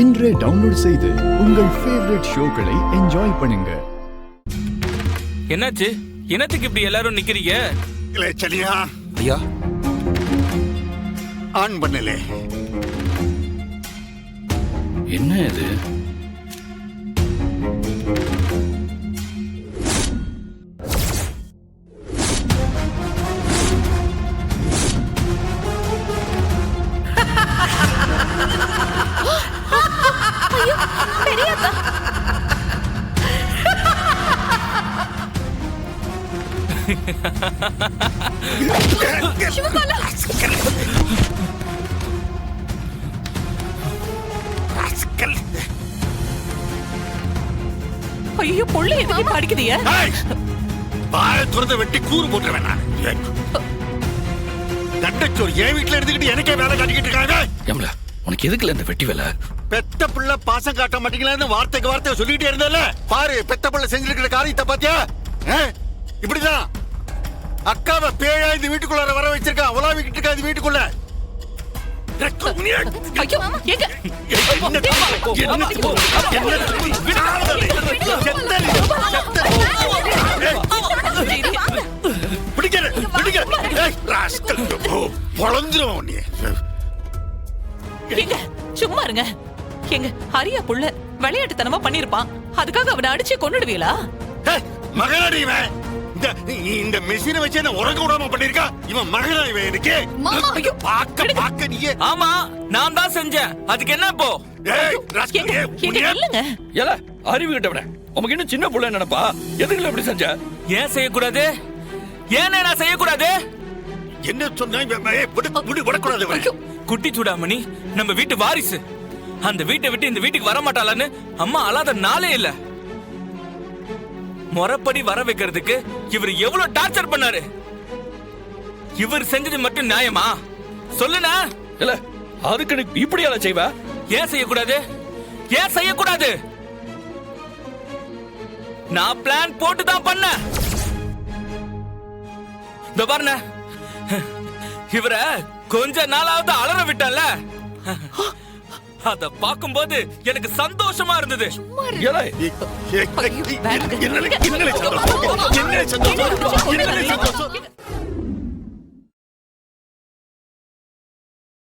இன்றே டவுன்லோட் செய்து உங்கள் ஃபேவரட் ஷோக்களை என்ஜாய் பண்ணுங்க. என்னாச்சு? என்னத்துக்கு இப்படி எல்லாரும் நிக்கிறீங்க? இல்ல சரியா ஐயா ஆன் பண்ணலே. என்ன இது? ஐயோ பொள்ளு எதுக்கு படிக்குதியா? பாய துறந்த வெட்டி கூறு போட்டுருவேன் நான். தண்டச்சோர் என் வீட்டுல இருந்துகிட்டு எனக்கே வேலை காட்டிக்கிட்டு இருக்காங்க. எம்ல உனக்கு எதுக்குல இந்த வெட்டி வேலை? பெத்த பிள்ளை பாசம் காட்ட மாட்டீங்களான்னு வார்த்தைக்கு வார்த்தை சொல்லிட்டே இருந்தல. பாரு பெத்த பிள்ளை செஞ்சிருக்கிற காரியத்தை பாத்தியா? இப்படிதான் அக்காவை பேயா இந்த வீட்டுக்குள்ளார வர வச்சிருக்கா. உலாவிக்கிட்டு இருக்கா இந்த வீட்டுக்குள்ள. ஐயோ எங்க சும்மா இருங்க. எங்க ஹரியா புள்ள விளையாட்டுத்தனமா பண்ணிருப்பான். அதுக்காக அவனை அடிச்சு கொன்னுடுவீங்களா? மகனாடி இவன். இந்த மெஷினை வச்சு என்ன உறங்க விடாம பண்ணிருக்கா. இவன் மகனா இவன் எனக்கு. பாக்க நீயே. ஆமா நான் தான் செஞ்சேன். அதுக்கு என்ன இப்போ? இல்லங்க ஏல அறிவு கிட்டவனே, உனக்கு இன்னும் சின்ன புள்ள நினைப்பா? எதுக்குல இப்படி செஞ்ச? ஏன் செய்யக்கூடாது? ஏன் நான் செய்யக்கூடாது? என்ன சொன்ன? குட்டி சூடாமணி நம்ம வீட்டு வாரிசு. அந்த வீட்டை விட்டு இந்த வீட்டுக்கு வர மாட்டாளான்னு அம்மா அழாத நாளே இல்ல. முறைப்படி வர வைக்கிறதுக்கு இவர் எவ்வளவு டார்ச்சர் பண்ணாரு. இவர் செஞ்சது மட்டும் நியாயமா? சொல்லுனா. இல்ல அதுக்கு நீ இப்படி எல்லாம் செய்வ? ஏன் செய்யக்கூடாது? ஏன் செய்யக்கூடாது? நான் பிளான் போட்டு தான் பண்ண. இந்த பாருங்க, இவரை கொஞ்ச நாளாவது அலற விட்டல. அத பாக்கும்போது எனக்கு சந்தோஷமா இருந்தது. என்ன சந்தோஷம்?